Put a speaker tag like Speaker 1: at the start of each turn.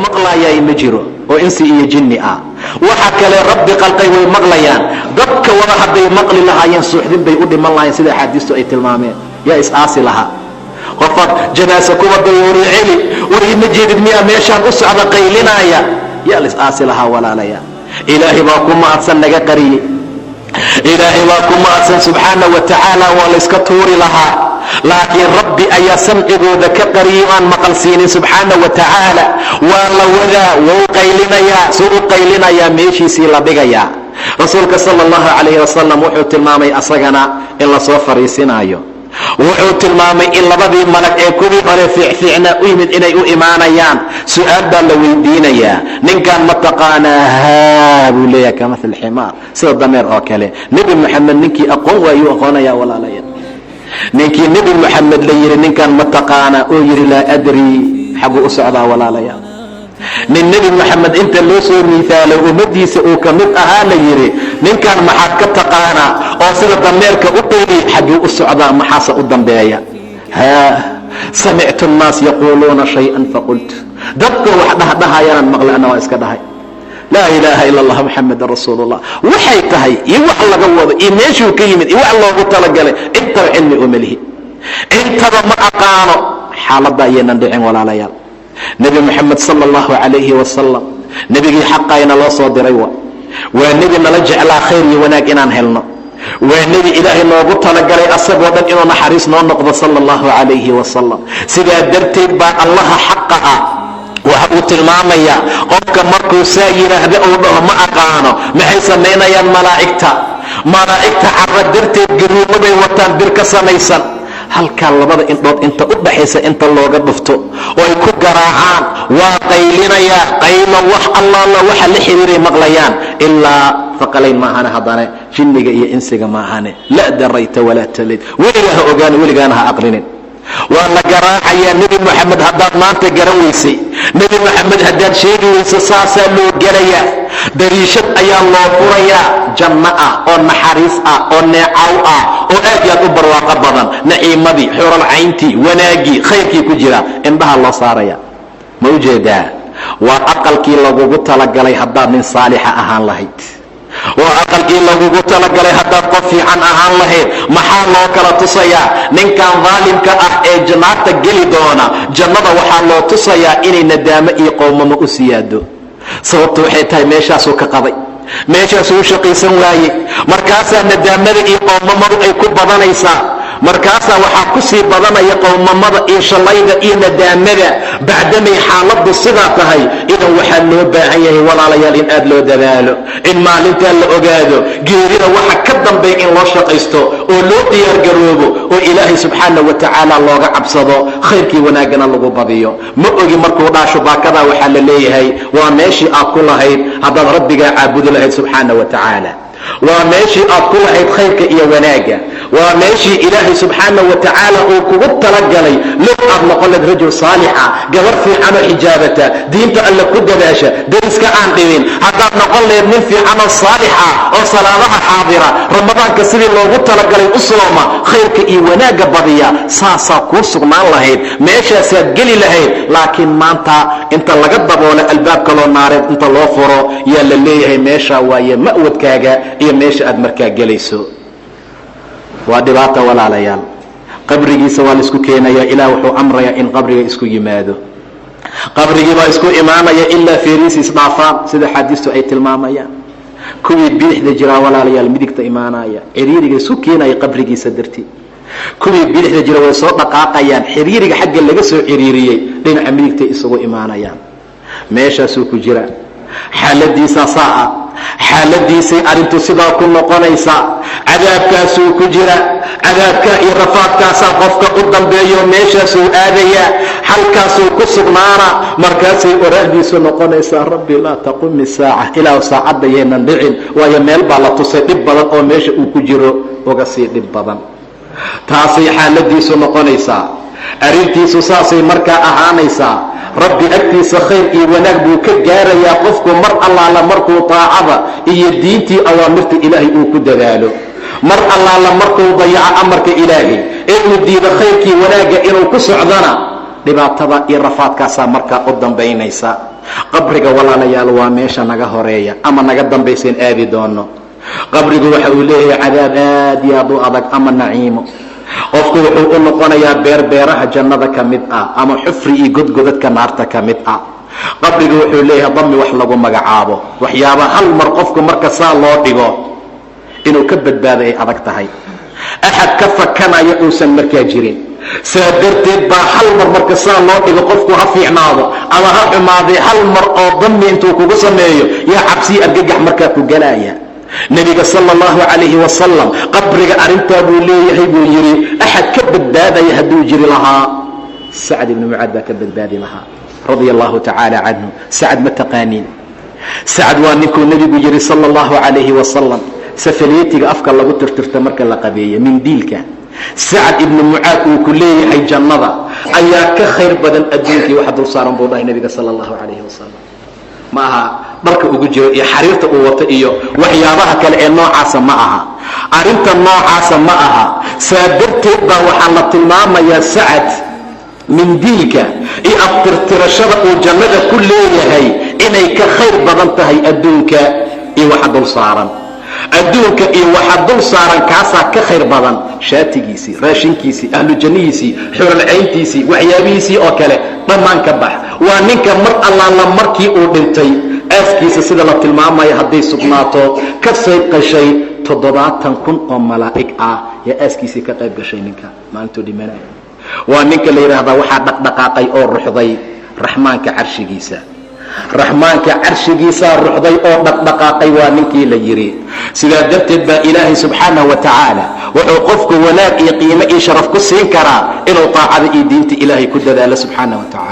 Speaker 1: maqlaayay ma jiro oo insi iyo jinni ah. waxa kale rabbi qalqay way maqlayaan. dadka wada hadday maqli lahaayeen suuxdin bay u dhiman lahaayeen sida axaadiistu ay tilmaameen. yaa is-aasi lahaa qofaad janaasa kuwa dayuuri celi warima jeedid miyaa meeshaan u socda qaylinaya yaa la is-aasi lahaa walaalaya. ilaahay baa ku mahadsan naga qariyey. ilaahay baa ku mahadsan subxaana wa tacaala. waa la iska tuuri lahaa laakiin rabbi ayaa samcigooda ka qariyay aan maqal siinin subxaana wa tacaala. waa la wadaa wou qaylinayaa suu u qaylinayaa meeshiisii la dhigayaa. rasuulka sala allahu calayhi wasalam wuxuu tilmaamay asagana in lasoo fariisinaayo. wuxuu tilmaamay in labadii malag ee kuwii hore fiicfiicnaa u yimid inay u imaanayaan. su-aal baa la weydiinayaa. ninkan ma taqaanaa haa buu leeyahay kamahal ximaar sida dameer oo kale. nebi moxamed ninkii aqoon waayuu aqoonayaa walaalaya. ninkii nebi moxamed la yidhi ninkan ma taqaanaa oo yidhi laa adri xagguu u socdaa walaalaya. nin nebi moxamed inta loo soo miisaalo ummadiisa uu ka mid ahaa la yidhi ninkan maxaad ka taqaanaa oo sida dameerka u qayli xagguu u socdaa maxaase u dambeeya. haa samictu nnaas yaquuluuna shay-an faqultu. dadka wax dhahdhahayanaan maqlay anna waa iska dhahay laa ilaaha ila allah muxamedan rasuulullah. waxay tahay iyo wax laga wado iyo meeshuu ka yimid iyo wax loogu talagalay intaba cilmi uma lihi, intaba ma aqaano. xaaladda ayaynan dhicin walaalayaal. nebi moxamed sala allahu calayhi wasalam nebigii xaqayna loo soo diray waa nebi nala jeclaa khayr iyo wanaag inaan helno. waa nebi ilaahay noogu talagalay asagoo dhan inuu naxariis noo noqdo sala allahu calayhi wasalam. sidaa darteed baa allaha xaqa ah waxa uu tilmaamayaa qofka markuu saa yidhaahda uu dhaho ma aqaano maxay samaynayaan malaa'igta carra darteed garuumaday wataan bir ka samaysan. halkaa labada indhood inta u dhaxaysa inta looga dhufto oo ay ku garaacaan waa qaylinayaa. qaylo wax allaala waxa la xiriiray maqlayaan ilaa faqalayn maahane haddana jinniga iyo insiga maahane. la darayta walaa talayd. weligaa ha ogaan weligaana ha aqrinin. waa la garaacayaa. nebi moxamed haddaad maanta garan weysay, nebi moxamed haddaad sheegi weyso saasaa loo gelayaa. dariishad ayaa loo furayaa janno ah oo naxariis ah oo neecaw ah oo aad iyo aad u barwaaqo badan. naciimadii xural cayntii wanaaggii khayrkii ku jira indhaha loo saaraya. ma u jeedaa? waa aqalkii lagugu talagalay haddaad nin saalixa ahaan lahayd. waa aqalkii lagugu talagalay haddaad qof fiican ahaan lahayd. maxaa loo kala tusayaa? ninkan daalimka ah ee jannaadta geli doona jannada waxaa loo tusayaa inay nadaamo iyo qowmamo u siyaado. sababtu waxay tahay meeshaasuu ka qaday, meeshaasuu u shaqaysan waayey. markaasaa nadaamada iyo qowmamadu ay ku badanaysaa. markaasaa waxaa ku sii badanaya qowmamada iyo shallayda iyo nadaamada bacdamay xaaladdu sidaa tahay. idan waxaa loo baahan yahay walaalayaal in aad loo dadaalo, in maalintaa la ogaado geerida waxa ka dambeeya in loo shaqaysto oo loo diyaargaroobo oo ilaahay subxaana wa tacaala looga cabsado, khayrkii wanaaggana lagu badiyo. ma ogi markuu dhaasho baakadaa waxaa la leeyahay waa meeshii aad ku lahayd haddaad rabbigaa caabudi lahayd subxaana wa tacaala. waa meeshii aad ku lahayd khayrka iyo wanaagga. waa meeshii ilaahay subxaana wa tacaala uu kugu talagalay low aad noqon layd rajul saalixa, gabar fiicanoo xijaabata, diinta alle ku dadaasha, dariska aan dhibin. haddaad noqon layd nin fiicanoo saalixa oo salaadaha xaadira, ramadaanka sidii loogu talagalay u sooma, khayrka iyo wanaagga badiya, saasaa kuu sugnaan lahayd, meeshaasaad geli lahayd. laakiin maanta inta laga daboolo albaab kaloo naareed inta loo furo yaa la leeyahay meeshaa waaye ma'wadkaaga iyo meesha aad markaa gelayso. waa dhibaato walaalayaal. qabrigiisa waa laisku keenayaa. ilaah wuxuu amrayaa in qabriga isku yimaado. qabrigii baa isku imaanaya ilaa feeriisi isdhaafaan sida xaadiistu ay tilmaamayaan. kuwii bidixda jiraa walaalayaal midigta imaanaya, xiriiriga isku keenaya qabrigiisa dartii. kuwii bidixda jira way soo dhaqaaqayaan, xiriiriga xagga laga soo xiriiriyey dhinaca midigtay isugu imaanayaan. meeshaasuu ku jira. xaaladiisa saa xaaladiisay arrintu sidaa ku noqonaysaa. cadaabkaasuu ku jira. cadaabkaa iyo rafaadkaasaa qofka u dambeeyo meeshaasuu aadayaa, halkaasuu ku sugnaana. markaasay oraahdiisu noqonaysaa rabbi laa taqumi saaca. ilaahu saacadda yaynan dhicin, waayo meel baa la tusay dhib badan oo meesha uu ku jiro uga sii dhib badan. taasay xaaladiisu noqonaysaa. arrintiisu saasay markaa ahaanaysaa. rabbi agtiisa khayr iyo wanaag buu ka gaarayaa qofku mar allaala markuu taacada iyo diintii awaamirta ilaahay uu ku dadaalo. mar allaala markuu dayaco amarka ilaahay ee uu diido khayrkii wanaagga inuu ku socdana dhibaatada iyo rafaadkaasaa markaa u dambaynaysa. qabriga walaalayaal waa meesha naga horeeya ama naga dambaysaen aadi doono. qabrigu waxa uu leeyahay cadaab aad iyo aad u adag ama naciimo. qofku wuxuu u noqonayaa beerbeeraha jannada ka mid ah ama xufri iyo godgodadka naarta ka mid ah. qabrigu wuxuu leeyahay dami wax lagu magacaabo, waxyaaba hal mar qofku marka saa loo dhigo inuu ka badbaado ay adag tahay. axad ka fakanaya uusan markaa jirin. saa darteed baa hal mar marka saa loo dhigo qofku ha fiicnaado ama ha xumaaday, hal mar oo dami intuu kugu sameeyo yaa cabsiyi argagax markaa ku galaya. nebiga sala allahu calayhi wasalam qabriga arrintaa buu leeyahay buu yidhi axad ka badbaadaya hadduu jiri lahaa sacd ibni mucaad baa ka badbaadi lahaa radia allahu tacaala canhu. sacad ma taqaaniin? sacad waa ninkuu nebigu yidhi sala allahu calayhi wasalam safaliyetiga afka lagu tirtirta marka la qabeeyo mindiilka. sacad ibni mucaad uu ku leeyahay jannada ayaa ka khayr badan adduunkii wax dul saaran buu dhahay nebiga sala allahu calayhi wasalam. ma aha dharka ugu jiro iyo xariirta uu wato iyo waxyaabaha kale ee noocaasa ma aha. arrinta noocaasa ma aha. saa darteed baa waxaa la tilmaamayaa sacad mindiilka iyo aftirtirashada uu jannada ku leeyahay inay ka khayr badan tahay adduunka iyo waxa dul saaran. adduunka iyo waxa dul saaran kaasaa ka khayr badan. shaatigiisii, raashinkiisii, ahlu jannihiisii, xuralcayntiisii, waxyaabihiisii oo kale dhammaan ka bax. waa ninka mar allaala markii uu dhintay aaskiisa sida la tilmaamaya hadday sugnaato ka sayb gashay 70,000 oo malaa'ig ah yaa aaskiisii ka qayb gashay ninka maalintuu dhimanaya. waa ninka la yidhaahdaa waxaa dhaqdhaqaaqay oo ruxday raxmaanka carshigiisa. raxmaanka carshigiisaa ruxday oo dhaqdhaqaaqay waa ninkii la yidhi. sidaa darteed baa ilaahay subxaanahu wa tacaala wuxuu qofku wanaag iyo qiimo iyo sharaf ku siin karaa inuu taacada iyo diinta ilaahay ku dadaalo subxaanahu wa tacaala.